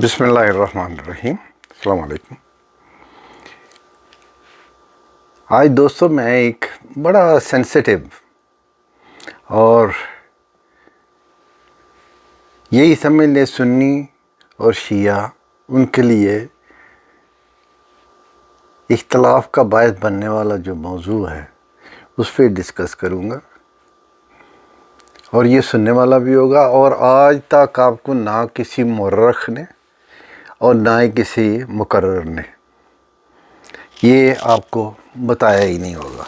بسم اللہ الرحمن الرحیم۔ السلام علیکم۔ آج دوستو میں ایک بڑا سینسٹیو اور یہی سمجھ لیں سنی اور شیعہ ان کے لیے اختلاف کا باعث بننے والا جو موضوع ہے اس پہ ڈسکس کروں گا، اور یہ سننے والا بھی ہوگا۔ اور آج تک آپ کو نہ کسی مورخ نے اور نہ ہی کسی مقرر نے یہ آپ کو بتایا ہی نہیں ہوگا،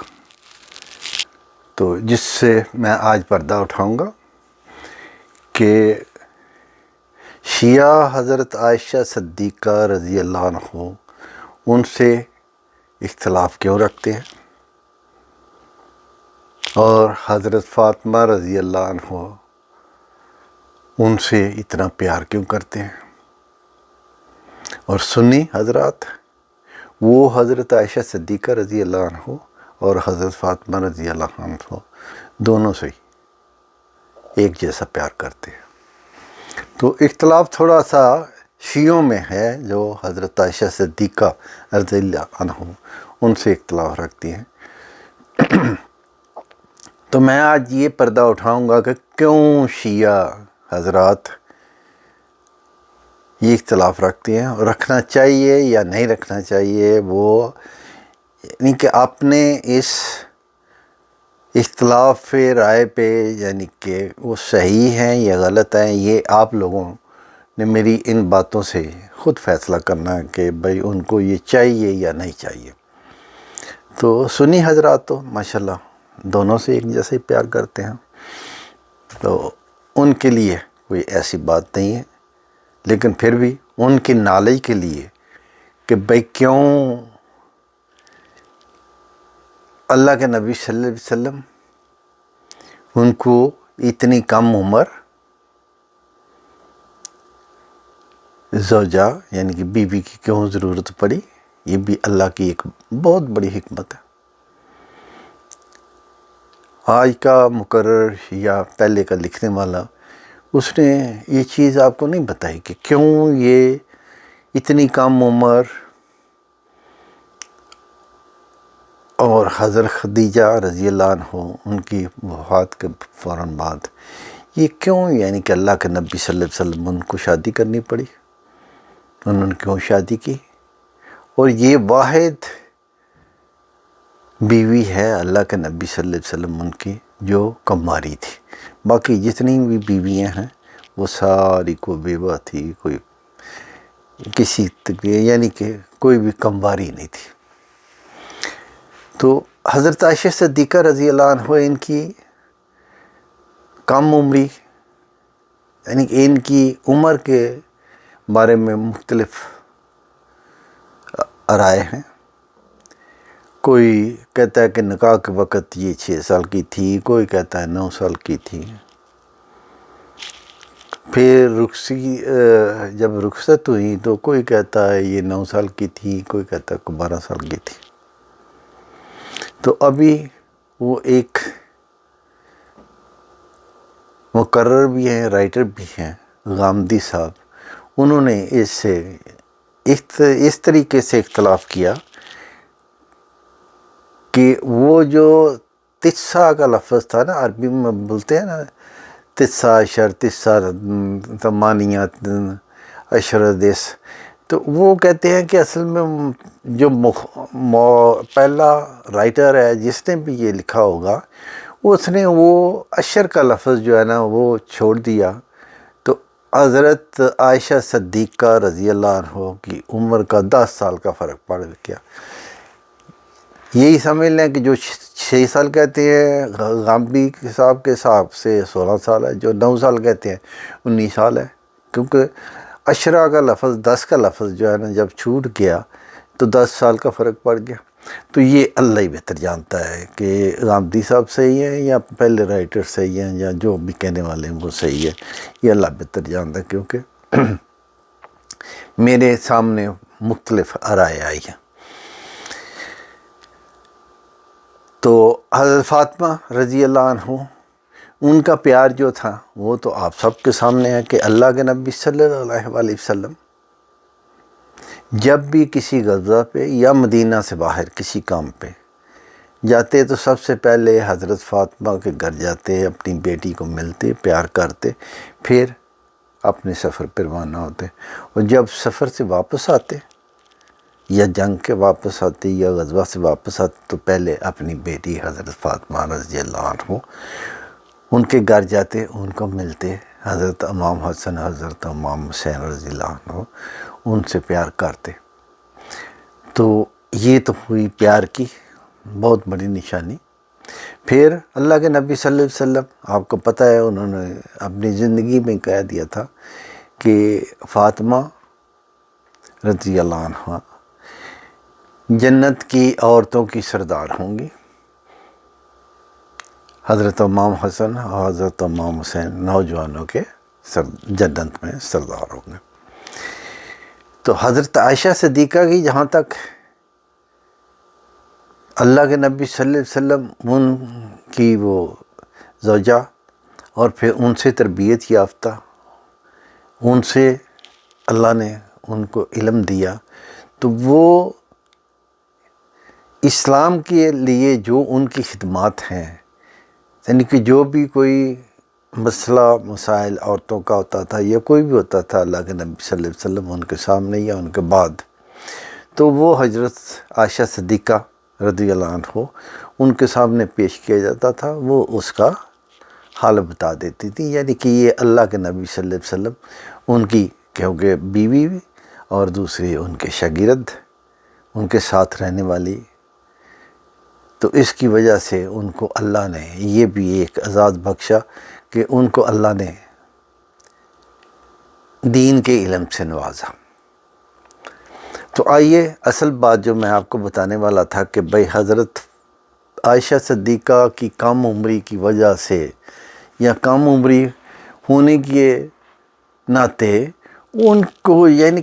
تو جس سے میں آج پردہ اٹھاؤں گا کہ شیعہ حضرت عائشہ صدیقہ رضی اللہ عنہ ان سے اختلاف کیوں رکھتے ہیں، اور حضرت فاطمہ رضی اللہ عنہ ان سے اتنا پیار کیوں کرتے ہیں، اور سنی حضرات وہ حضرت عائشہ صدیقہ رضی اللہ عنہ اور حضرت فاطمہ رضی اللہ عنہ دونوں سے ایک جیسا پیار کرتے ہیں۔ تو اختلاف تھوڑا سا شیعوں میں ہے، جو حضرت عائشہ صدیقہ رضی اللہ عنہ ان سے اختلاف رکھتی ہیں۔ تو میں آج یہ پردہ اٹھاؤں گا کہ کیوں شیعہ حضرات یہ اختلاف رکھتے ہیں، اور رکھنا چاہیے یا نہیں رکھنا چاہیے، وہ یعنی کہ آپ نے اس اختلاف رائے پہ یعنی کہ وہ صحیح ہیں یا غلط ہیں، یہ آپ لوگوں نے میری ان باتوں سے خود فیصلہ کرنا ہے کہ بھئی ان کو یہ چاہیے یا نہیں چاہیے۔ تو سنی حضرات تو ماشاءاللہ دونوں سے ایک جیسے پیار کرتے ہیں، تو ان کے لیے کوئی ایسی بات نہیں ہے، لیکن پھر بھی ان کی نالج کے لیے کہ بھئی کیوں اللہ کے نبی صلی اللہ علیہ وسلم ان کو اتنی کم عمر زوجہ یعنی کہ بیوی کی کیوں ضرورت پڑی، یہ بھی اللہ کی ایک بہت بڑی حکمت ہے۔ آج کا مقرر یا پہلے کا لکھنے والا اس نے یہ چیز آپ کو نہیں بتائی کہ کیوں یہ اتنی کم عمر اور حضرت خدیجہ رضی اللہ عنہ ان کی وفات کے فوراً بعد یہ کیوں یعنی کہ اللہ کے نبی صلی اللہ علیہ وسلم ان کو شادی کرنی پڑی، انہوں نے کیوں شادی کی، اور یہ واحد بیوی ہے اللہ کے نبی صلی اللہ علیہ وسلم ان کی جو کنواری تھی، باقی جتنی بھی بیویاں ہیں وہ ساری کو بیوہ تھی، کوئی کسی یعنی کہ کوئی بھی کنواری نہیں تھی۔ تو حضرت عائشہ صدیقہ رضی اللہ عنہ ان کی کم عمری یعنی کہ ان کی عمر کے بارے میں مختلف رائے ہیں۔ کوئی کہتا ہے کہ نکاح کے وقت یہ 6 سال کی تھی، کوئی کہتا ہے 9 سال کی تھی، پھر جب رخصت ہوئی تو کوئی کہتا ہے یہ 9 سال کی تھی، کوئی کہتا ہے 12 سال کی تھی۔ تو ابھی وہ ایک مقرر بھی ہیں، رائٹر بھی ہیں، غامدی صاحب، انہوں نے اس طریقے سے اختلاف کیا کہ وہ جو تسعہ کا لفظ تھا نا، عربی میں بولتے ہیں نا تسعہ عشر، تسعہ ثمانیہ عشر دیس، تو وہ کہتے ہیں کہ اصل میں جو پہلا رائٹر ہے جس نے بھی یہ لکھا ہوگا اس نے وہ عشر کا لفظ جو ہے نا وہ چھوڑ دیا، تو حضرت عائشہ صدیقہ رضی اللہ عنہ کی عمر کا 10 سال کا فرق پڑ گیا۔ یہی سمجھ لیں کہ جو 6 سال کہتے ہیں غامدی صاحب کے حساب سے 16 سال ہے، جو 9 سال کہتے ہیں 19 سال ہے، کیونکہ عشرہ کا لفظ 10 کا لفظ جو ہے نا جب چھوٹ گیا تو 10 سال کا فرق پڑ گیا۔ تو یہ اللہ ہی بہتر جانتا ہے کہ غامدی صاحب صحیح ہیں یا پہلے رائٹر صحیح ہیں یا جو بھی کہنے والے ہیں وہ صحیح ہے، یہ اللہ بہتر جانتا ہے، کیونکہ میرے سامنے مختلف رائے آئی ہیں۔ تو حضرت فاطمہ رضی اللہ عنہ ان کا پیار جو تھا وہ تو آپ سب کے سامنے ہے کہ اللہ کے نبی صلی اللہ علیہ وسلم جب بھی کسی غزوہ پہ یا مدینہ سے باہر کسی کام پہ جاتے تو سب سے پہلے حضرت فاطمہ کے گھر جاتے، اپنی بیٹی کو ملتے، پیار کرتے، پھر اپنے سفر پر روانہ ہوتے۔ اور جب سفر سے واپس آتے یا جنگ کے واپس آتے یا غزوہ سے واپس آتے تو پہلے اپنی بیٹی حضرت فاطمہ رضی اللہ عنہ ان کے گھر جاتے، ان کو ملتے، حضرت امام حسن حضرت امام حسین رضی اللہ عنہ ان سے پیار کرتے۔ تو یہ تو ہوئی پیار کی بہت بڑی نشانی۔ پھر اللہ کے نبی صلی اللہ علیہ وسلم، آپ کو پتہ ہے انہوں نے اپنی زندگی میں کہہ دیا تھا کہ فاطمہ رضی اللہ عنہ جنت کی عورتوں کی سردار ہوں گی، حضرت امام حسن اور حضرت امام حسین نوجوانوں کے جنت میں سردار ہوں گے۔ تو حضرت عائشہ صدیقہ کی جہاں تک اللہ کے نبی صلی اللہ علیہ وسلم ان کی وہ زوجہ اور پھر ان سے تربیت یافتہ، ان سے اللہ نے ان کو علم دیا، تو وہ اسلام کے لیے جو ان کی خدمات ہیں، یعنی کہ جو بھی کوئی مسئلہ مسائل عورتوں کا ہوتا تھا یا کوئی بھی ہوتا تھا اللہ کے نبی صلی اللہ علیہ وسلم ان کے سامنے یا ان کے بعد، تو وہ حضرت عائشہ صدیقہ رضی اللہ عنہ ان کے سامنے پیش کیا جاتا تھا، وہ اس کا حال بتا دیتی تھی، یعنی کہ یہ اللہ کے نبی صلی اللہ علیہ وسلم ان کی کیونکہ بیوی اور دوسری ان کے شاگرد، ان کے ساتھ رہنے والی، تو اس کی وجہ سے ان کو اللہ نے یہ بھی ایک اعزاز بخشا کہ ان کو اللہ نے دین کے علم سے نوازا۔ تو آئیے اصل بات جو میں آپ کو بتانے والا تھا کہ بھئی حضرت عائشہ صدیقہ کی کم عمری کی وجہ سے یا کم عمری ہونے کے ناطے ان کو، یعنی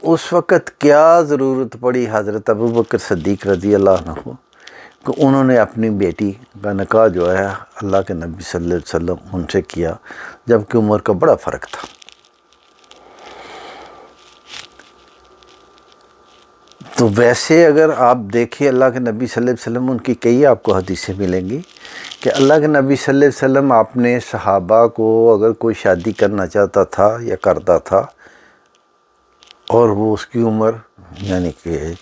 اس وقت کیا ضرورت پڑی حضرت ابوبکر صدیق رضی اللہ عنہ کہ انہوں نے اپنی بیٹی کا نکاح جو ہے اللہ کے نبی صلی اللہ علیہ وسلم ان سے کیا، جبکہ عمر کا بڑا فرق تھا۔ تو ویسے اگر آپ دیکھیں اللہ کے نبی صلی اللہ علیہ وسلم ان کی کئی آپ کو حدیثیں ملیں گی کہ اللہ کے نبی صلی اللہ علیہ وسلم اپنے صحابہ کو اگر کوئی شادی کرنا چاہتا تھا یا کرتا تھا اور وہ اس کی عمر یعنی کہ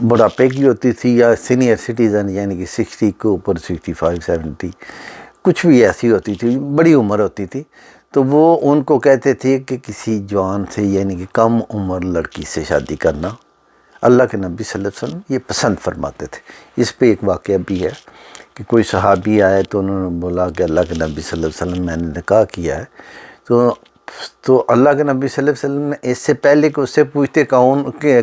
بڑھاپے کی ہوتی تھی یا سینئر سٹیزن یعنی کہ 60 کے اوپر 65 70 کچھ بھی ایسی ہوتی تھی، بڑی عمر ہوتی تھی، تو وہ ان کو کہتے تھے کہ کسی جوان سے یعنی کہ کم عمر لڑکی سے شادی کرنا اللہ کے نبی صلی اللہ علیہ وسلم یہ پسند فرماتے تھے۔ اس پہ ایک واقعہ بھی ہے کہ کوئی صحابی آئے تو انہوں نے بولا کہ اللہ کے نبی صلی اللہ علیہ وسلم میں نے نکاح کیا ہے، تو اللہ کے نبی صلی اللہ علیہ وسلم نے اس سے پہلے کہ اس سے پوچھتے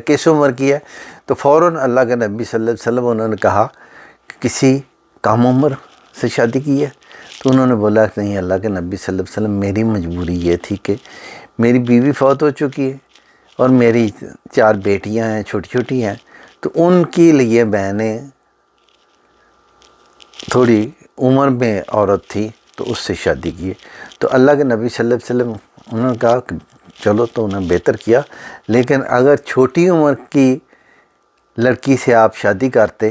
کس عمر کی ہے تو فوراً اللہ کے نبی صلی اللہ علیہ وسلم انہوں نے کہا کہ کسی کم عمر سے شادی کی ہے، تو انہوں نے بولا کہ نہیں اللہ کے نبی صلی اللہ علیہ وسلم میری مجبوری یہ تھی کہ میری بیوی فوت ہو چکی ہے اور میری 4 بیٹیاں ہیں چھوٹی چھوٹی ہیں، تو ان کے لیے میں نے تھوڑی عمر میں عورت تھی تو اس سے شادی کی۔ تو اللہ کے نبی صلی اللہ علیہ وسلم انہوں نے کہا کہ چلو تو انہیں بہتر کیا، لیکن اگر چھوٹی عمر کی لڑکی سے آپ شادی کرتے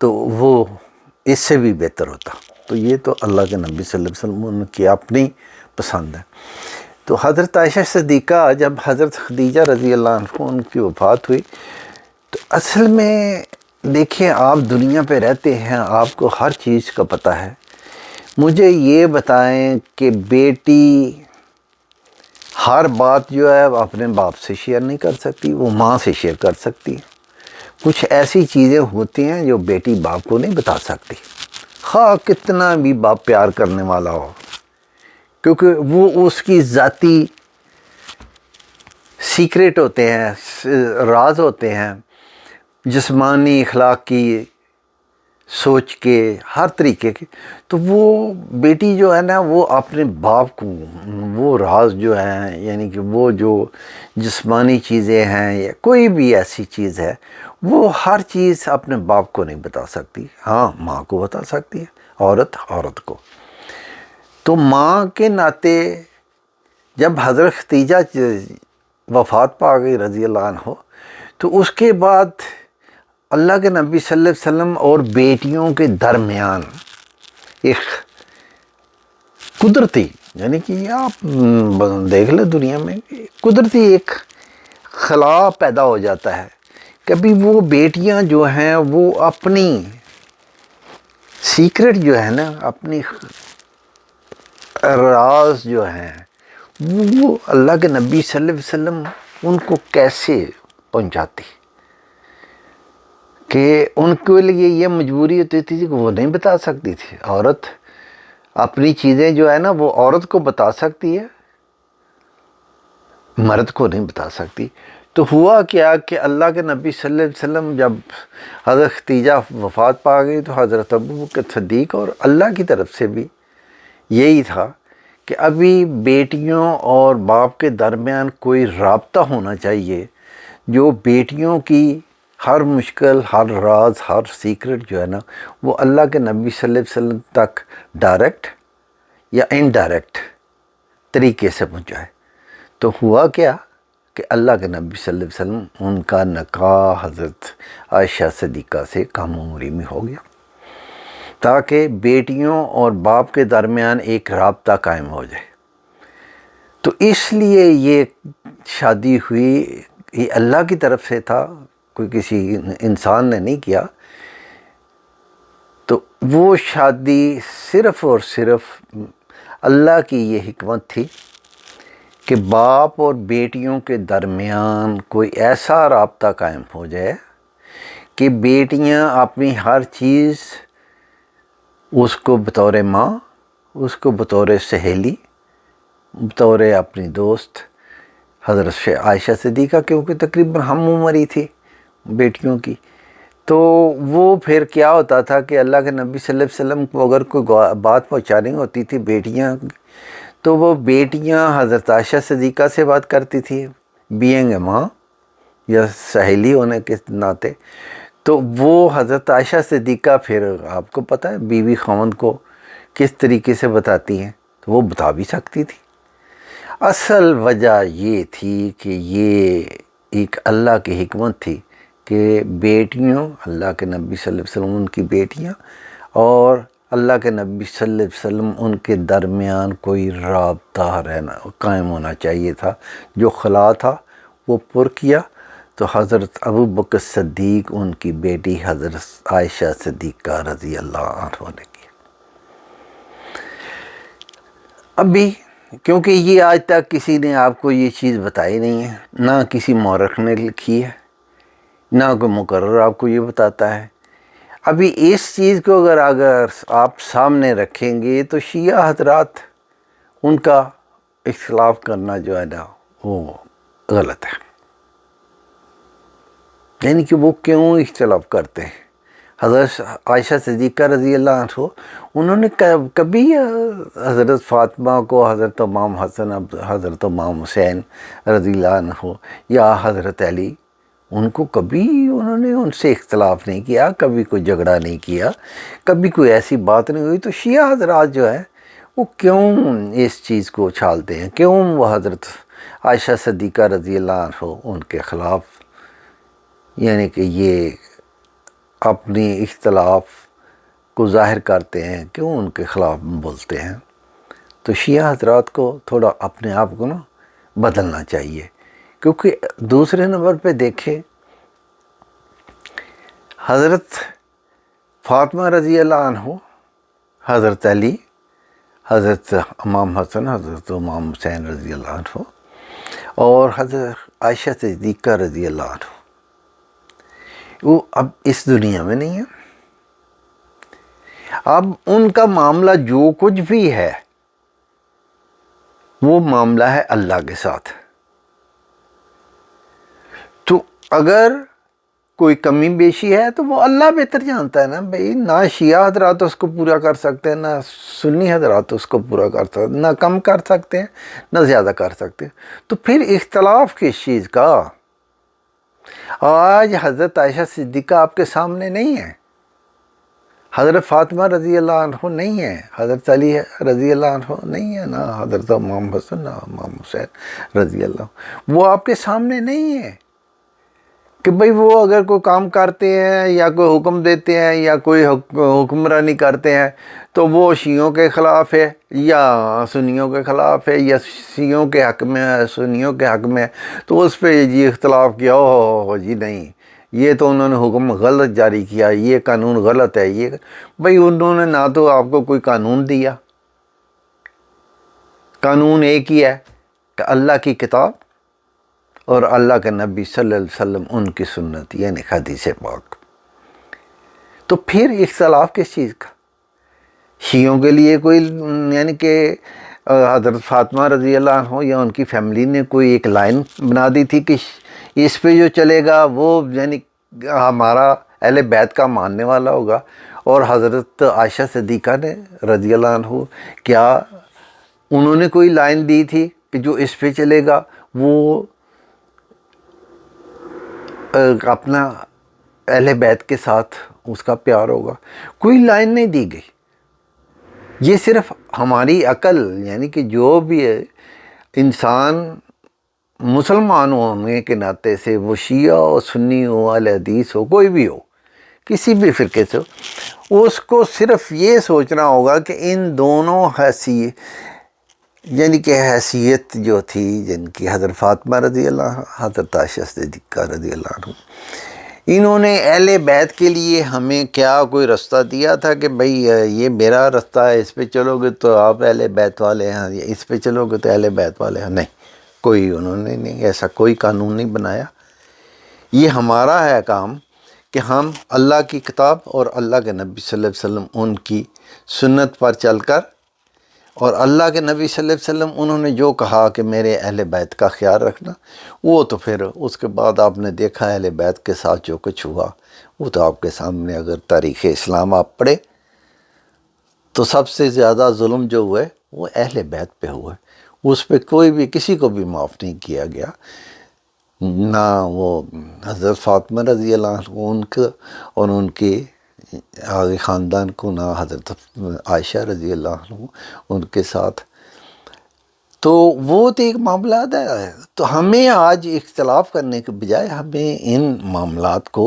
تو وہ اس سے بھی بہتر ہوتا۔ تو یہ تو اللہ کے نبی صلی اللہ علیہ وسلم ان کی اپنی پسند ہے۔ تو حضرت عائشہ صدیقہ جب حضرت خدیجہ رضی اللہ عنہ ان کی وفات ہوئی تو اصل میں دیکھیں آپ دنیا پہ رہتے ہیں، آپ کو ہر چیز کا پتہ ہے، مجھے یہ بتائیں کہ بیٹی ہر بات جو ہے وہ اپنے باپ سے شیئر نہیں کر سکتی، وہ ماں سے شیئر کر سکتی ہے۔ کچھ ایسی چیزیں ہوتی ہیں جو بیٹی باپ کو نہیں بتا سکتی، خواہ کتنا بھی باپ پیار کرنے والا ہو، کیونکہ وہ اس کی ذاتی سیکریٹ ہوتے ہیں، راز ہوتے ہیں، جسمانی اخلاقی سوچ کے ہر طریقے کے، تو وہ بیٹی جو ہے نا وہ اپنے باپ کو وہ راز جو ہیں یعنی کہ وہ جو جسمانی چیزیں ہیں یا کوئی بھی ایسی چیز ہے وہ ہر چیز اپنے باپ کو نہیں بتا سکتی، ہاں ماں کو بتا سکتی ہے، عورت کو۔ تو ماں کے ناطے جب حضرت خدیجہ وفات پا گئی رضی اللہ عنہ، تو اس کے بعد اللہ کے نبی صلی اللہ علیہ وسلم اور بیٹیوں کے درمیان ایک قدرتی، یعنی کہ آپ دیکھ لیں دنیا میں قدرتی ایک خلا پیدا ہو جاتا ہے. کبھی وہ بیٹیاں جو ہیں وہ اپنی سیکرٹ جو ہے نا، اپنی راز جو ہیں وہ اللہ کے نبی صلی اللہ علیہ وسلم ان کو کیسے پہنچاتی، کہ ان کے لیے یہ مجبوری ہوتی تھی کہ وہ نہیں بتا سکتی تھی. عورت اپنی چیزیں جو ہے نا وہ عورت کو بتا سکتی ہے، مرد کو نہیں بتا سکتی. تو ہوا کیا کہ اللہ کے نبی صلی اللہ علیہ وسلم جب حضرت خدیجہ وفات پا گئی تو حضرت ابوبکر صدیق اور اللہ کی طرف سے بھی یہی تھا کہ ابھی بیٹیوں اور باپ کے درمیان کوئی رابطہ ہونا چاہیے جو بیٹیوں کی ہر مشکل، ہر راز، ہر سیکرٹ جو ہے نا وہ اللہ کے نبی صلی اللہ علیہ وسلم تک ڈائریکٹ یا انڈائریکٹ طریقے سے پہنچائے. تو ہوا کیا کہ اللہ کے نبی صلی اللہ علیہ وسلم ان کا نکاح حضرت عائشہ صدیقہ سے کم عمری میں ہو گیا، تاکہ بیٹیوں اور باپ کے درمیان ایک رابطہ قائم ہو جائے. تو اس لیے یہ شادی ہوئی، یہ اللہ کی طرف سے تھا، کوئی کسی انسان نے نہیں کیا. تو وہ شادی صرف اور صرف اللہ کی یہ حکمت تھی کہ باپ اور بیٹیوں کے درمیان کوئی ایسا رابطہ قائم ہو جائے کہ بیٹیاں اپنی ہر چیز اس کو بطور ماں، اس کو بطور سہیلی، بطور اپنی دوست حضرت عائشہ صدیقہ، کیونکہ تقریباً ہم عمر ہی تھی بیٹیوں کی. تو وہ پھر کیا ہوتا تھا کہ اللہ کے نبی صلی اللہ علیہ وسلم کو اگر کوئی بات پہنچانی ہوتی تھی بیٹیاں، تو وہ بیٹیاں حضرت عائشہ صدیقہ سے بات کرتی تھی بینگ ماں یا سہیلی ہونے کے ناطے. تو وہ حضرت عائشہ صدیقہ پھر آپ کو پتہ ہے بیوی خاوند کو کس طریقے سے بتاتی ہیں، تو وہ بتا بھی سکتی تھی. اصل وجہ یہ تھی کہ یہ ایک اللہ کی حکمت تھی کہ بیٹیوں، اللہ کے نبی صلی اللہ علیہ وسلم ان کی بیٹیاں اور اللہ کے نبی صلی اللہ علیہ وسلم ان کے درمیان کوئی رابطہ رہنا قائم ہونا چاہیے تھا. جو خلا تھا وہ پر کیا تو حضرت ابوبکر صدیق ان کی بیٹی حضرت عائشہ صدیقہ رضی اللہ عنہ نے کی. ابھی کیونکہ یہ آج تک کسی نے آپ کو یہ چیز بتائی نہیں ہے، نہ کسی مورخ نے لکھی ہے، نہ کوئی مقرر آپ کو یہ بتاتا ہے. ابھی اس چیز کو اگر آپ سامنے رکھیں گے تو شیعہ حضرات ان کا اختلاف کرنا جو ہے نا وہ غلط ہے. یعنی کہ وہ کیوں اختلاف کرتے ہیں؟ حضرت عائشہ صدیقہ رضی اللہ عنہ انہوں نے کبھی حضرت فاطمہ کو، حضرت امام حسن، حضرت امام حسین رضی اللہ عنہ یا حضرت علی، ان کو کبھی انہوں نے ان سے اختلاف نہیں کیا، کبھی کوئی جھگڑا نہیں کیا، کبھی کوئی ایسی بات نہیں ہوئی. تو شیعہ حضرات جو ہے وہ کیوں اس چیز کو اچھالتے ہیں، کیوں وہ حضرت عائشہ صدیقہ رضی اللہ عنہ ان کے خلاف، یعنی کہ یہ اپنی اختلاف کو ظاہر کرتے ہیں، کیوں ان کے خلاف بولتے ہیں؟ تو شیعہ حضرات کو تھوڑا اپنے آپ کو نا بدلنا چاہیے. کیونکہ دوسرے نمبر پہ دیکھیں حضرت فاطمہ رضی اللہ عنہ، حضرت علی، حضرت امام حسن، حضرت امام حسین رضی اللہ عنہ اور حضرت عائشہ صدیقہ رضی اللہ عنہ، وہ اب اس دنیا میں نہیں ہے. اب ان کا معاملہ جو کچھ بھی ہے وہ معاملہ ہے اللہ کے ساتھ. تو اگر کوئی کمی بیشی ہے تو وہ اللہ بہتر جانتا ہے نا بھائی. نہ شیعہ حضرات اس کو پورا کر سکتے ہیں، نہ سنی حضرات اس کو پورا کر سکتے ہیں، نہ کم کر سکتے ہیں نہ زیادہ کر سکتے ہیں. تو پھر اختلاف کس چیز کا؟ آج حضرت عائشہ صدیقہ آپ کے سامنے نہیں ہے، حضرت فاطمہ رضی اللہ عنہ نہیں ہے، حضرت علی رضی اللہ عنہ نہیں ہے، نہ حضرت امام حسن نہ امام حسین رضی اللہ، وہ آپ کے سامنے نہیں ہے کہ بھئی وہ اگر کوئی کام کرتے ہیں یا کوئی حکم دیتے ہیں یا کوئی حکمرانی کرتے ہیں تو وہ شیعوں کے خلاف ہے یا سنیوں کے خلاف ہے یا شیعوں کے حق میں ہے سنیوں کے حق میں ہے، تو اس پہ جی اختلاف کیا ہو جی نہیں، یہ تو انہوں نے حکم غلط جاری کیا، یہ قانون غلط ہے، یہ بھئی انہوں نے نہ تو آپ کو کوئی قانون دیا، قانون ایک ہی ہے کہ اللہ کی کتاب اور اللہ کے نبی صلی اللہ علیہ وسلم ان کی سنت یعنی حدیث پاک، تو پھر اختلاف کس چیز کا؟ شیعوں کے لیے کوئی یعنی کہ حضرت فاطمہ رضی اللہ عنہ یا ان کی فیملی نے کوئی ایک لائن بنا دی تھی کہ اس پہ جو چلے گا وہ یعنی ہمارا اہل بیت کا ماننے والا ہوگا، اور حضرت عائشہ صدیقہ نے رضی اللہ عنہ کیا انہوں نے کوئی لائن دی تھی کہ جو اس پہ چلے گا وہ اپنا اہل بیت کے ساتھ اس کا پیار ہوگا؟ کوئی لائن نہیں دی گئی، یہ صرف ہماری عقل یعنی کہ جو بھی ہے انسان مسلمان ہونے کے ناطے سے وہ شیعہ ہو سنی ہو اہل حدیث ہو کوئی بھی ہو کسی بھی فرقے سے ہو، اس کو صرف یہ سوچنا ہوگا کہ ان دونوں یعنی کہ حیثیت جو تھی جن کی حضرت فاطمہ رضی اللہ حضرت عائشہ صدیقہ رضی اللہ عنہ، انہوں نے اہل بیت کے لیے ہمیں کیا کوئی رستہ دیا تھا کہ بھئی یہ میرا رستہ ہے اس پہ چلو گے تو آپ اہل بیت والے ہیں، یا اس پہ چلو گے تو اہل بیت والے ہیں؟ نہیں، کوئی انہوں نے نہیں ایسا کوئی قانون نہیں بنایا۔ یہ ہمارا ہے کام کہ ہم اللہ کی کتاب اور اللہ کے نبی صلی اللہ علیہ وسلم ان کی سنت پر چل کر، اور اللہ کے نبی صلی اللہ علیہ وسلم انہوں نے جو کہا کہ میرے اہل بیت کا خیال رکھنا، وہ تو پھر اس کے بعد آپ نے دیکھا اہل بیت کے ساتھ جو کچھ ہوا وہ تو آپ کے سامنے، اگر تاریخ اسلام آپ پڑھے تو سب سے زیادہ ظلم جو ہوئے وہ اہل بیت پہ ہوئے، اس پہ کوئی بھی کسی کو بھی معاف نہیں کیا گیا، نہ وہ حضرت فاطمہ رضی اللہ عنہ ان کے اور ان کے آگے خاندان کو، نہ حضرت عائشہ رضی اللہ عنہ ان کے ساتھ، تو وہ تو ایک معاملات ہے۔ تو ہمیں آج اختلاف کرنے کے بجائے ہمیں ان معاملات کو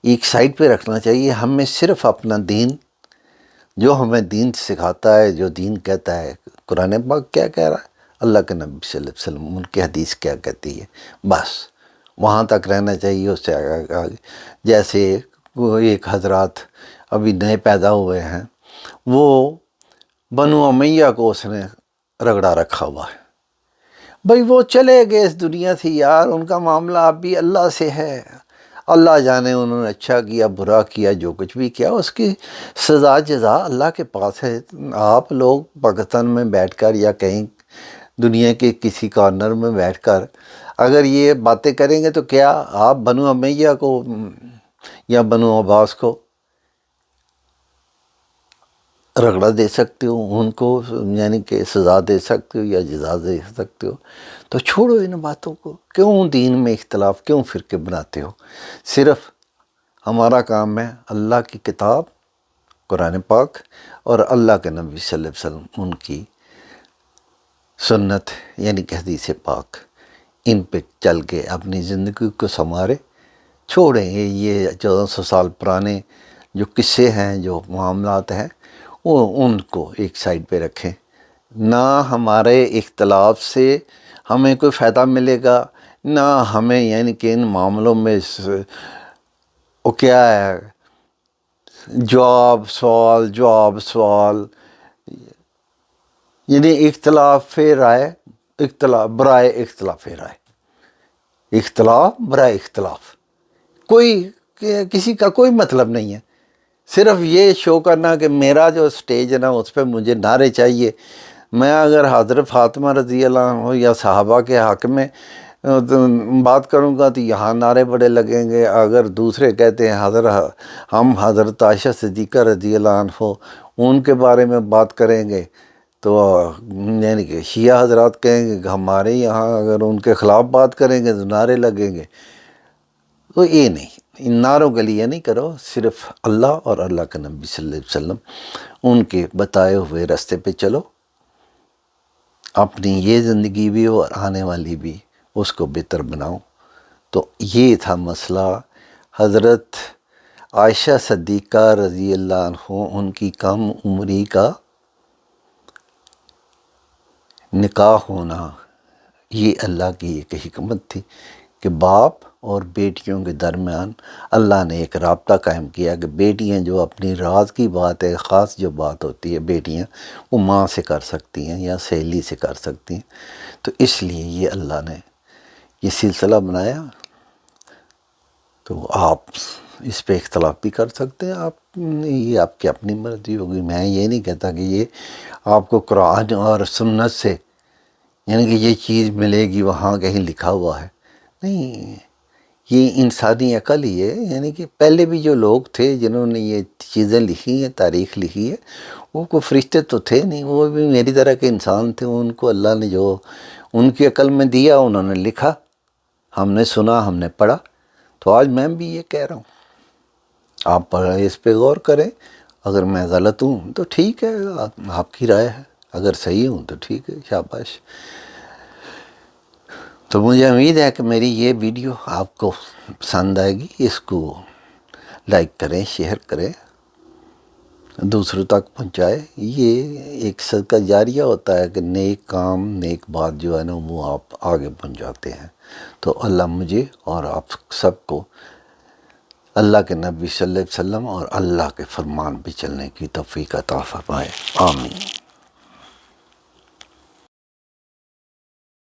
ایک سائڈ پہ رکھنا چاہیے، ہمیں صرف اپنا دین جو ہمیں دین سکھاتا ہے، جو دین کہتا ہے، قرآن پاک کیا کہہ رہا ہے، اللہ کے نبی صلی اللہ علیہ وسلم ان کی حدیث کیا کہتی ہے، بس وہاں تک رہنا چاہیے، اس سے آگے جیسے ایک حضرات ابھی نئے پیدا ہوئے ہیں، وہ بنو امیہ کو اس نے رگڑا رکھا ہوا ہے، بھئی وہ چلے گئے اس دنیا سے یار، ان کا معاملہ اب بھی اللہ سے ہے، اللہ جانے انہوں نے اچھا کیا برا کیا جو کچھ بھی کیا اس کی سزا جزا اللہ کے پاس ہے۔ آپ لوگ پاکستان میں بیٹھ کر یا کہیں دنیا کے کسی کارنر میں بیٹھ کر اگر یہ باتیں کریں گے تو کیا آپ بنو امیہ کو یا بنو عباس کو رگڑا دے سکتے ہو، ان کو یعنی کہ سزا دے سکتے ہو یا جزا دے سکتے ہو؟ تو چھوڑو ان باتوں کو، کیوں دین میں اختلاف، کیوں فرقے بناتے ہو؟ صرف ہمارا کام ہے اللہ کی کتاب قرآن پاک اور اللہ کے نبی صلی اللہ علیہ وسلم ان کی سنت یعنی کہ حدیث پاک، ان پہ چل کے اپنی زندگی کو سنوارے، چھوڑیں یہ 1400 سال پرانے جو قصے ہیں جو معاملات ہیں وہ ان کو ایک سائڈ پہ رکھیں، نہ ہمارے اختلاف سے ہمیں کوئی فائدہ ملے گا، نہ ہمیں یعنی کہ ان معاملوں میں وہ کیا ہے جواب سوال یعنی اختلاف رائے، اختلاف برائے اختلاف رائے، اختلاف برائے اختلاف، کوئی کسی کا کوئی مطلب نہیں ہے، صرف یہ شو کرنا کہ میرا جو سٹیج ہے نا اس پہ مجھے نعرے چاہیے، میں اگر حضرت فاطمہ رضی اللہ عنہ یا صحابہ کے حق میں بات کروں گا تو یہاں نعرے بڑے لگیں گے، اگر دوسرے کہتے ہیں ہم حضرت عائشہ صدیقہ رضی اللہ عنہ ان کے بارے میں بات کریں گے تو یعنی کہ شیعہ حضرات کہیں گے کہ ہمارے یہاں اگر ان کے خلاف بات کریں گے تو نعرے لگیں گے، تو یہ نہیں، ان نعروں کے لیے نہیں کرو، صرف اللہ اور اللہ کے نبی صلی اللہ علیہ وسلم ان کے بتائے ہوئے راستے پہ چلو، اپنی یہ زندگی بھی اور آنے والی بھی اس کو بہتر بناؤ۔ تو یہ تھا مسئلہ۔ حضرت عائشہ صدیقہ رضی اللہ عنہ ان کی کم عمری کا نکاح ہونا، یہ اللہ کی ایک حکمت تھی کہ باپ اور بیٹیوں کے درمیان اللہ نے ایک رابطہ قائم کیا کہ بیٹیاں جو اپنی راز کی بات ہے، خاص جو بات ہوتی ہے بیٹیاں وہ ماں سے کر سکتی ہیں یا سہیلی سے کر سکتی ہیں۔ تو اس لیے یہ اللہ نے یہ سلسلہ بنایا۔ تو آپ اس پہ اختلاف بھی کر سکتے ہیں، یہ آپ کی اپنی مرضی ہوگی۔ میں یہ نہیں کہتا کہ یہ آپ کو قرآن اور سنت سے یعنی کہ یہ چیز ملے گی وہاں کہیں لکھا ہوا ہے، نہیں، یہ انسانی عقل ہی ہے۔ یعنی کہ پہلے بھی جو لوگ تھے جنہوں نے یہ چیزیں لکھی ہیں، تاریخ لکھی ہے، وہ کوئی فرشتے تو تھے نہیں، وہ بھی میری طرح کے انسان تھے۔ ان کو اللہ نے جو ان کی عقل میں دیا انہوں نے لکھا، ہم نے سنا، ہم نے پڑھا۔ تو آج میں بھی یہ کہہ رہا ہوں، آپ اس پہ غور کریں۔ اگر میں غلط ہوں تو ٹھیک ہے، آپ کی رائے ہے، اگر صحیح ہوں تو ٹھیک ہے، شاباش۔ تو مجھے امید ہے کہ میری یہ ویڈیو آپ کو پسند آئے گی، اس کو لائک کریں، شیئر کریں، دوسروں تک پہنچائے۔ یہ ایک صدقہ جاریہ ہوتا ہے کہ نیک کام، نیک بات جو ہے نا وہ آپ آگے پہنچاتے ہیں۔ تو اللہ مجھے اور آپ سب کو اللہ کے نبی صلی اللہ علیہ وسلم اور اللہ کے فرمان پہ چلنے کی توفیق عطا فرمائے، آمین۔